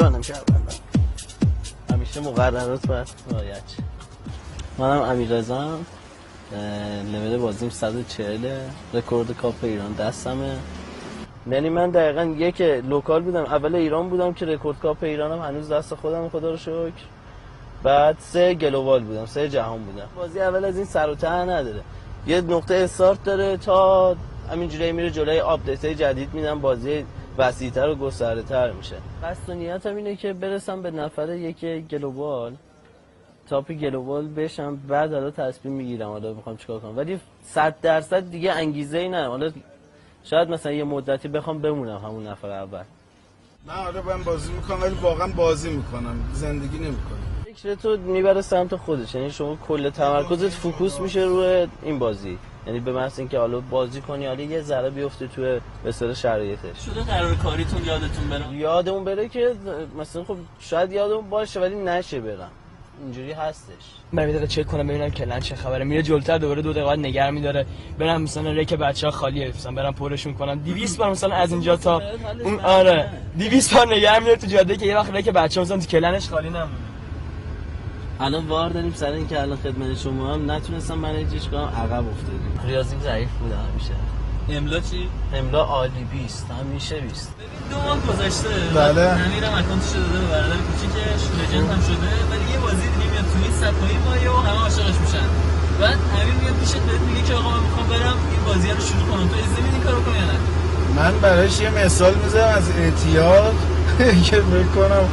ببندم شهروندم همیشه مقررات باید رعایت شه. منم امیررضام، لول بازیم 140، رکورد کاپ ایران دستمه. یعنی من دقیقاً یک لوکال بودم، اول ایران بودم که رکورد کاپ ایرانم هنوز دست خودم خدا رو شکر. بعد 3 گلوبال بودم، 3 جهان بودم. بازی اول از این سر و ته نداره، یه نقطه استارت داره تا همینجوری میره جلوی آپدیت‌های جدید میدن، بازی وسیع‌تر و گسترده‌تر میشه. قصد و نیتم اینه که برسم به نفر یک گلوبال، تاپ گلوبال بشم، بعد حالا تصمیم میگیرم حالا میخوام چیکار کنم. ولی 100% دیگه انگیزه‌ای نه، حالا شاید مثلا یه مدتی بخوام بمونم همون نفر اول. من آره من بازی میکنم ولی واقعا بازی میکنم، زندگی نمیکنم. فکرتو میبره سمت خودش، یعنی شما کل تمرکزت فوکوس میشه روی این بازی، یعنی به محض اینکه حالا بازی کنی حالا یه ذره بیفته توی به اصطلاح شرایطش. شده قرار کاریتون یادتون بره؟ یادمون بره که مثلا خب شاید یادمون باشه ولی نشه برم، اینجوری هستش. من میذارم چک کنم ببینم کلن چه خبره، میره جلوتر دوباره 2 دقیقه نگران میداره، برم مثلا ریک بچه‌ها خالیه مثلا برم پرشون کنم 200 بار مثلا از اینجا تا اون آره 200 بار نگران میداره تو جاده که یه وقت ریک بچه‌ها مثلا تو کلنش خالی نمونه. الان وار داریم سر این که الان خدمت شما هم نتونستم منیجش کنم، عقب افتادیم. ریاضیم ضعیف بود همیشه. املا چی؟ املا عالی 20 همیشه 20. ببین 2 ماه گذشته بله امیرم اکانتش داده به برادر کوچیکش، لژند هم شده، ولی یه بازی دیگه میاد تو این صفحه ما و همه عاشقش میشن. بعد امیر میاد پیشت بهت میگه که آقا من میخوام برم این بازی رو شروع کنم، تو اجازه میدی کارو کنی یا نه؟ من براش یه مثال میذارم از اعتیاد که بکنم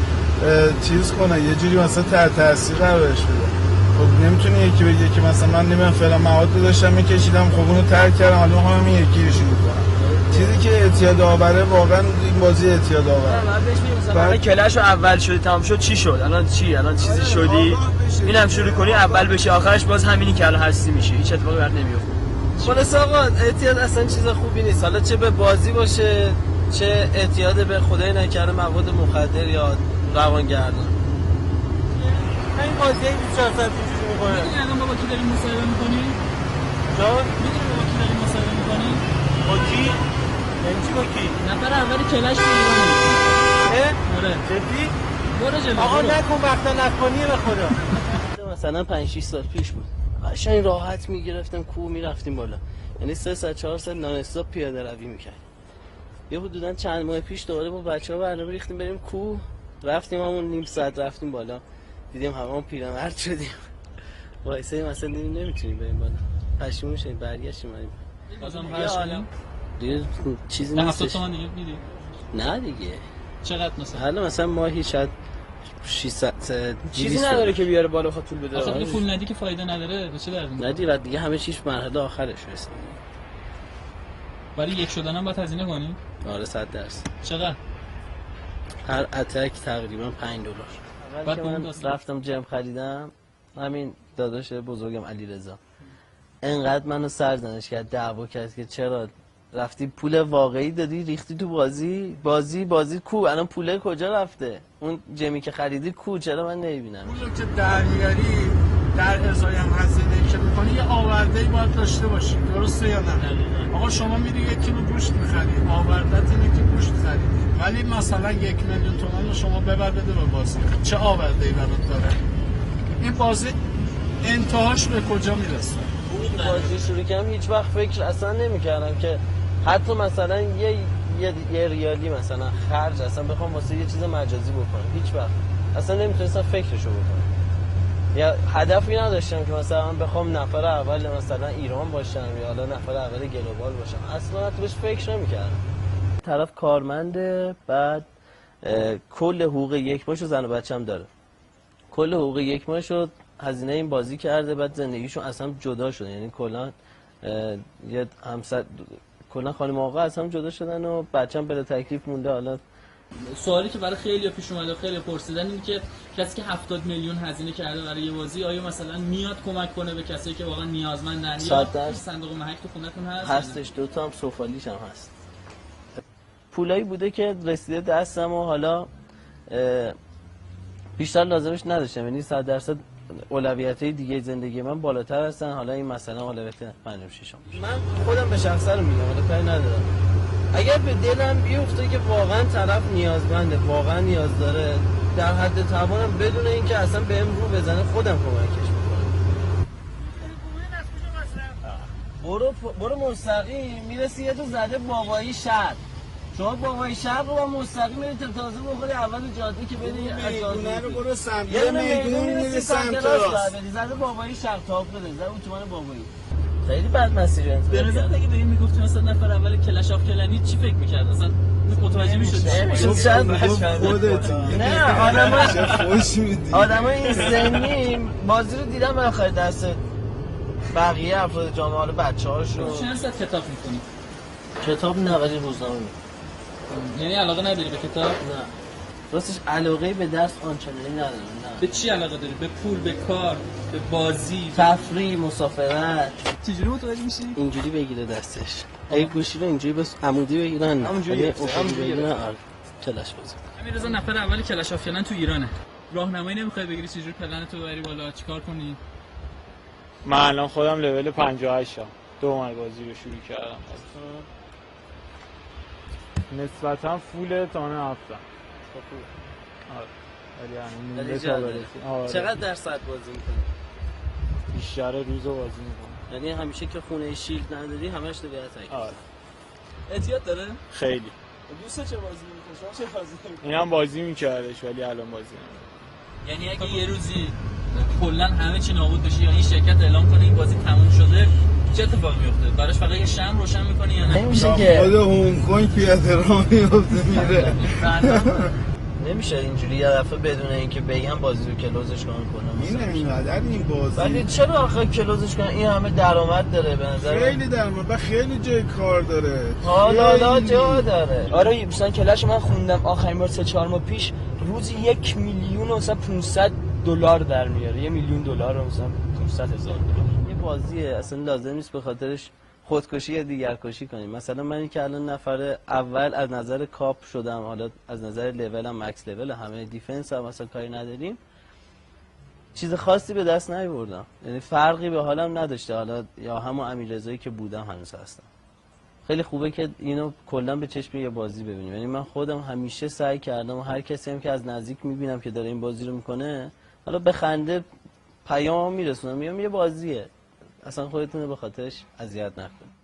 چیز کنه، یه جوری مثلا تحت تاثیر قرارش بده. خب نمیتونی یکی بگه که مثلا من نمیدونم فلان مواد داشتم میکشیدم خب اونو ترک کردم حالا میخوام این یکی رو شروع کنم. چیزی که اعتیاد آوره واقعا این بازی اعتیاد آوره. من بهش میگم مثلا کلاشو اول شده تمام شد چی شد؟ الان چی؟ الان چیزی شدی؟ اینم شروع کنی اول بشه آخرش باز همینی که الان هستی میشه. هیچ اتفاقی برات نمیفته. خلاص آقا اعتیاد اصلا چیز خوبی نیست، حالا چه به بازی باشه چه اعتیاد به خدای نکرده مواد مخدر یا روانگردان. این بازی 24 ساعت اینجوری می‌کنه. می‌دونی الان با کی داریم مصاحبه می‌کنی؟ جان می‌دونی با کی داریم مصاحبه می‌کنی؟ با کی؟ یعنی چی با کی؟ نفر اول کلاش تو ایرانه. آره جدی؟ برو جلو. آقا نکن وقتا نکنی به خدا. مثلا 5 6 سال پیش بود. قشنگ راحت میگرفتم کوه میرفتیم بالا. یعنی 3 ساعت 4 ساعت نان استاپ پیاده روی می‌کردیم. یه حدوداً چند ماه پیش دوباره با بچه‌ها برنامه ریختیم بریم کوه. رفتیم همون نیم ساعت رفتیم بالا. دیدیم همون پیرمرد شدیم. وایسه مثلا دیدیم نمیتونیم بریم بالا. پشیمون شدیم برگشتیم اومدیم. بازم هر دیگه چیزی نیست. نیستش. 70 تومن دیگه میدی؟ نه دیگه. چقدر مثلا؟ حالا مثلا ماهی شاید 600 چیزی نداره که بیاره بالا خود طول بده. آخه دیگه پول ندی که فایده نداره، به چه دردی نه دیگه دیگه همه چیز مرحله آخرش رسید. برای یک شدن هم باید هزینه کنی؟ آره 100%. چقدر؟ هر اتک تقریبا $5. بعد من رفتم جم خریدم، همین داداش بزرگم علیرضا انقدر منو سرزنش کرد، دعوا کرد که چرا رفتی پول واقعی دادی ریختی تو بازی کو، الان پوله کجا رفته؟ اون جمی که خریدی کو، چرا من نمیبینم؟ اون که در میاری در ازای هم هزینه که میکنی یه آورده‌ای باید داشته باشی، درسته یا نه؟ آقا شما میری 1 کیلو گوشت میخری، آوردت اینه که گوشت خریدی، ولی مثلا 1 میلیون تومان رو شما ببر بده به بازی، چه آورده‌ای برات داره؟ این بازی انتهاش به کجا میرسه؟ بازی شروع کردم هیچ وقت فکر اصلا نمی‌کردم که حتی مثلا یه ریالی مثلا خرج اصلا بخوام واسه یه چیز مجازی بکنم، هیچ وقت اصلا نمیتونستم فکرشو بکنم. یا هدفی نداشتم که مثلا من بخوام نفر اول مثلا ایران باشم یا حالا نفر اول گلوبال باشم، اصلا حتی بهش فکر نمی‌کردم. طرف کارمنده، بعد کل حقوق یک ماهشو زن و بچه‌م داره، کل حقوق یک ماهشو هزینه این بازی کرده، بعد زندگیشون اصلا جدا شده، یعنی کلا یه همسر کلا خانم آقا از هم جدا شدن و بچه‌م بلا تکلیف مونده. حالا سوالی که برای خیلی پیش اومده خیلی پرسیدن اینه که کسی که 70 میلیون هزینه کرده برای یه بازی آیا مثلا میاد کمک کنه به کسایی که واقعا نیازمندن؟ یا صندوق محک تو خونتون هستش، 2 تا هم سفالیش هم هست. پولایی بوده که رسیده دستم و حالا بیشتر لازمش نداشتم، یعنی 100% اولویت‌های دیگه زندگی من بالاتر هستن. حالا این مثلا اولویت 5 6 من خودم به شخصا رو میگم، حالا کاری ندارم. اگر به دلم بیفته که واقعا طرف نیازمنده، واقعا نیاز داره، در حد توانم بدون اینکه اصلا بهم رو بزنه خودم کمکش میکنم. برو مستقیم میرسی یه تو زده بابایی شهر. شما بابایی شهر رو با مستقیم میری تا تازه بخوری اول جاده که بری از میدونه رو برو سمت یه میدون میری سمت راست. زده بابایی شهر تاپ بده، زده اتوبان بابایی. خیلی بد مسیری انتخاب به نظر اگه بهم میگفتی مثلا نفر اول کلش آف کلنی چی فکر می‌کرد؟ مثلا متوجه می‌شد خودت نه خوش میدی آدمای این سنی بازی رو دیدم آخر دست بقیه افراد جامعه، حالا بچه‌هاشون. چند ساعت کتاب می‌خونی؟ کتاب نه ولی روزنامه می‌خونم. یعنی علاقه نداری به کتاب؟ نه راستش علاقه به درس آنچنانی ندارم. نه به چی علاقه داری؟ به پول، به کار، به بازی؟ تفریح، مسافرت. چجوری متوجه میشی؟ اینجوری بگیره دستش. اگه گوشی رو اینجوری بس عمودی بگیرن نه. همونجوری بگیرن کلش بزن. امیررضا نفر اول کلش آف کلن تو ایرانه. راهنمایی نمیخوای بگیری چجوری پلن تو ببری بالا، چیکار کنی؟ من الان خودم لول 58 ام. دوم بازی رو شروع کردم. نسبتا فول تانه هفتم. آره. ولی همین تا برسیم. آره. چقدر در ساعت بازی می‌کنی؟ بیشتر روز رو بازی می‌کنم. یعنی همیشه که خونه شیلد نداری همش تو بیاد آره. احتیاط داره؟ خیلی. دوست چه بازی می‌کنی؟ شما چه بازی می‌کنی؟ اینم بازی می‌کردش ولی الان بازی نمی‌کنه. یعنی اگه یه روزی کلا همه چی نابود بشه یا این شرکت اعلام کنه این بازی تموم شده چه اتفاقی میفته؟ براش فقط یه شمع روشن می‌کنی یا نه؟ نمیشه که خود هنگ کنگ پیاده راه میفته میره. نمیشه اینجوری یه دفعه بدون اینکه بگم بازی رو کلوزش کنم. این اینقدر این بازی ولی چرا آخه کلوزش کنم؟ این همه درآمد داره به نظر خیلی درآمد و خیلی جای کار داره. حالا جا داره. آره مثلا کلش من خوندم آخرین بار 3-4 ماه پیش روزی 1,500,000 در میاره. 1,000,000 دلار مثلا 500,000 دلار. یه بازیه اصلا لازم نیست به خاطرش خودکشی یا دیگرکشی کنیم. مثلا من که الان نفر اول از نظر کاپ شدم، حالا از نظر لول هم مکس لول همه دیفنس هم مثلا کاری نداریم، چیز خاصی به دست نیاوردم، یعنی فرقی به حالم نداشته. حالا یا همون امیررضایی که بودم هنوز هستم. خیلی خوبه که اینو کلا به چشم یه بازی ببینیم. یعنی من خودم همیشه سعی کردم و هر کسی هم که از نزدیک میبینم که داره این بازی رو میکنه، حالا به خنده پیام میرسونم، میگم یه بازیه، اصلا خودتون رو به خاطرش اذیت نکنید.